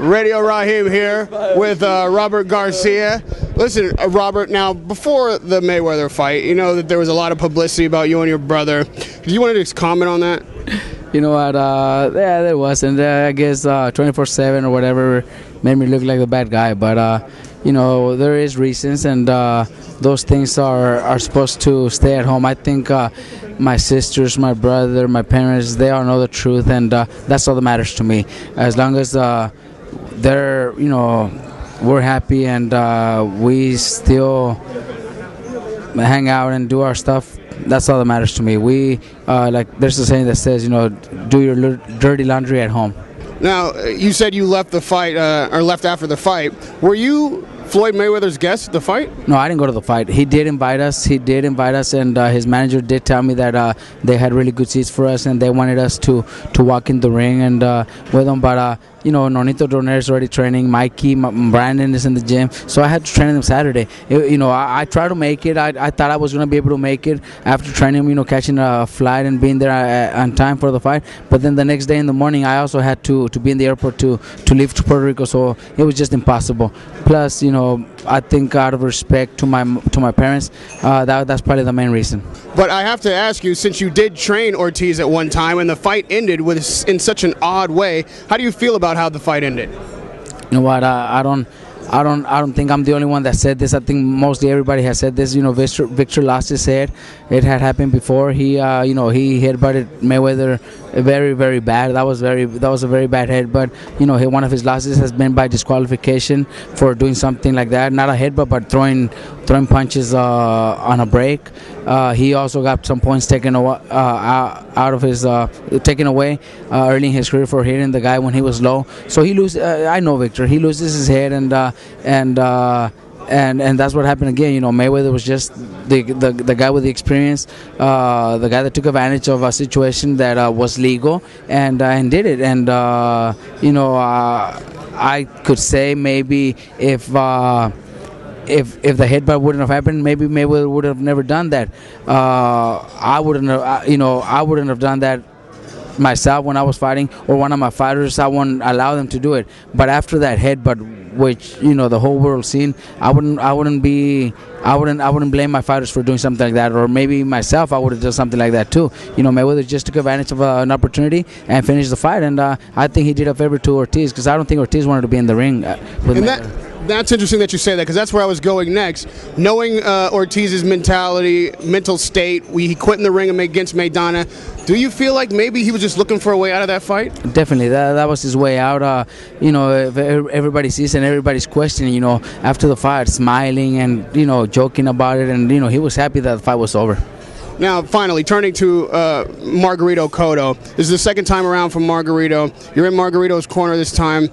Radio Rahim here with Robert Garcia. Listen, Robert, now before the Mayweather fight, you know that there was a lot of publicity about you and your brother. Do you want to just comment on that? You know what, yeah, there was, and I guess 24/7 or whatever made me look like the bad guy, but you know, there is reasons, and those things are supposed to stay at home. I think my sisters, my brother, my parents, they all know the truth, and that's all that matters to me. As long as they're, you know, we're happy and we still hang out and do our stuff, that's all that matters to me. We like, there's a saying that says, you know, do your dirty laundry at home. Now, you said you left the fight, or left after the fight. Were you Floyd Mayweather's guest at the fight? No, I didn't go to the fight. He did invite us. And his manager did tell me that they had really good seats for us, and they wanted us to walk in the ring and with them. But you know, Nonito Donaire is already training. Mikey, Brandon is in the gym, so I had to train him Saturday. You know, I tried to make it. I thought I was going to be able to make it after training him, you know, catching a flight and being there on time for the fight. But then the next day in the morning, I also had to be in the airport to leave to Puerto Rico, so it was just impossible. Plus, you know, I think out of respect to my parents, that's probably the main reason. But I have to ask you, since you did train Ortiz at one time and the fight ended in such an odd way, how do you feel about how the fight ended? You know what? I don't think I'm the only one that said this. I think mostly everybody has said this. You know, Victor lost his head. It had happened before. He, you know, he headbutted Mayweather very, very bad. That was a very bad head. But you know, one of his losses has been by disqualification for doing something like that. Not a headbutt, but throwing punches on a break. He also got some points taken away early in his career for hitting the guy when he was low. So he loses. I know Victor. He loses his head, and that's what happened again. You know, Mayweather was just the guy with the experience, the guy that took advantage of a situation that was legal and did it. And you know, I could say maybe if the headbutt wouldn't have happened, maybe Mayweather would have never done that. I wouldn't have done that myself when I was fighting, or one of my fighters. I wouldn't allow them to do it. But after that headbutt, which, you know, the whole world seen, I wouldn't blame my fighters for doing something like that, or maybe myself, I would have done something like that too. You know, Mayweather just took advantage of an opportunity and finished the fight, and I think he did a favor to Ortiz, because I don't think Ortiz wanted to be in the ring with Mayweather. That's interesting that you say that, because that's where I was going next. Knowing Ortiz's mental state, he quit in the ring against Maidana. Do you feel like maybe he was just looking for a way out of that fight? Definitely, that was his way out. You know, everybody sees and everybody's questioning, you know, after the fight, smiling and, you know, joking about it, and, you know, he was happy that the fight was over. Now, finally, turning to Margarito Cotto. This is the second time around for Margarito. You're in Margarito's corner this time.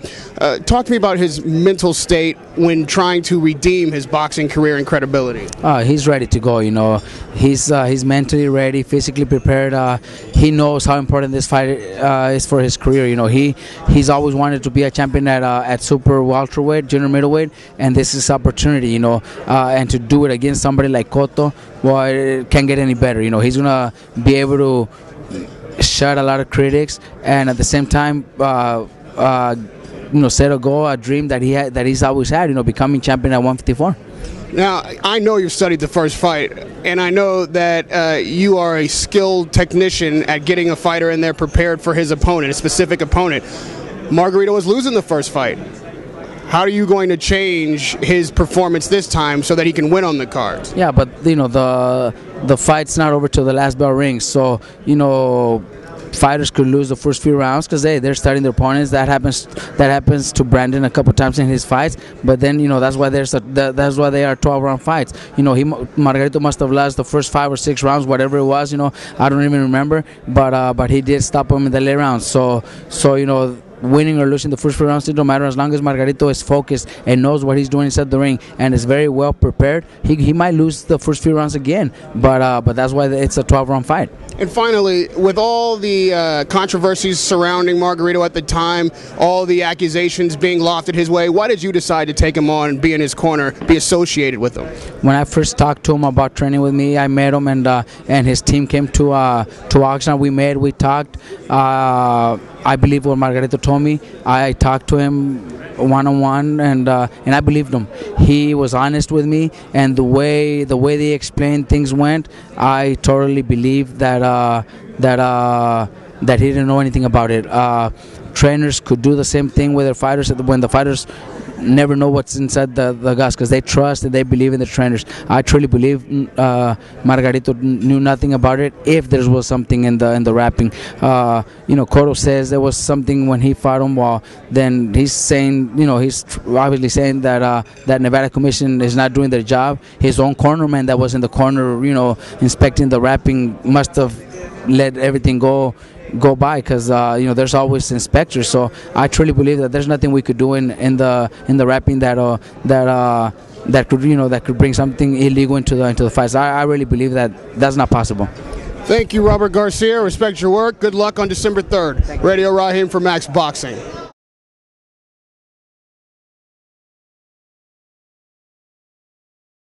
Talk to me about his mental state when trying to redeem his boxing career and credibility. He's ready to go, you know. He's mentally ready, physically prepared. He knows how important this fight is for his career. You know, he's always wanted to be a champion at super welterweight, junior middleweight, and this is his opportunity, you know. And to do it against somebody like Cotto, well, it can't get any better. You know, he's gonna be able to shut a lot of critics, and at the same time, you know, set a goal, a dream that he's always had. You know, becoming champion at 154. Now, I know you've studied the first fight, and I know that you are a skilled technician at getting a fighter in there prepared for his opponent, a specific opponent. Margarito was losing the first fight. How are you going to change his performance this time so that he can win on the cards? Yeah, but, you know, the fight's not over till the last bell rings. So, you know, fighters could lose the first few rounds because they're studying their opponents. That happens to Brandon a couple times in his fights. But then, you know, that's why they are 12-round fights. You know, Margarito must have lost the first 5 or 6 rounds, whatever it was. You know, I don't even remember. But he did stop him in the late rounds. So you know, winning or losing the first few rounds, it don't matter as long as Margarito is focused and knows what he's doing inside the ring and is very well prepared. He might lose the first few rounds again, but that's why it's a 12-round fight. And finally, with all the controversies surrounding Margarito at the time, all the accusations being lofted his way, why did you decide to take him on and be in his corner, be associated with him? When I first talked to him about training with me, I met him, and his team came to Oxnard. We talked. I believe what Margarito told me. I talked to him one-on-one, and I believed him. He was honest with me, and the way they explained things went, I totally believe that he didn't know anything about it. Trainers could do the same thing with their fighters when the fighters never know what's inside the guts, because they trust and they believe in the trainers. I truly believe Margarito knew nothing about it. If there was something in the wrapping, Cotto says there was something when he fought him. Well, then he's saying, he's obviously saying that that Nevada Commission is not doing their job. His own cornerman that was in the corner, inspecting the wrapping, must have let everything go by, because there's always inspectors. So I truly believe that there's nothing we could do in the wrapping that could bring something illegal into the fights. I really believe that that's not possible. Thank you, Robert Garcia. Respect your work. Good luck on December 3rd. Radio Rahim for Max Boxing.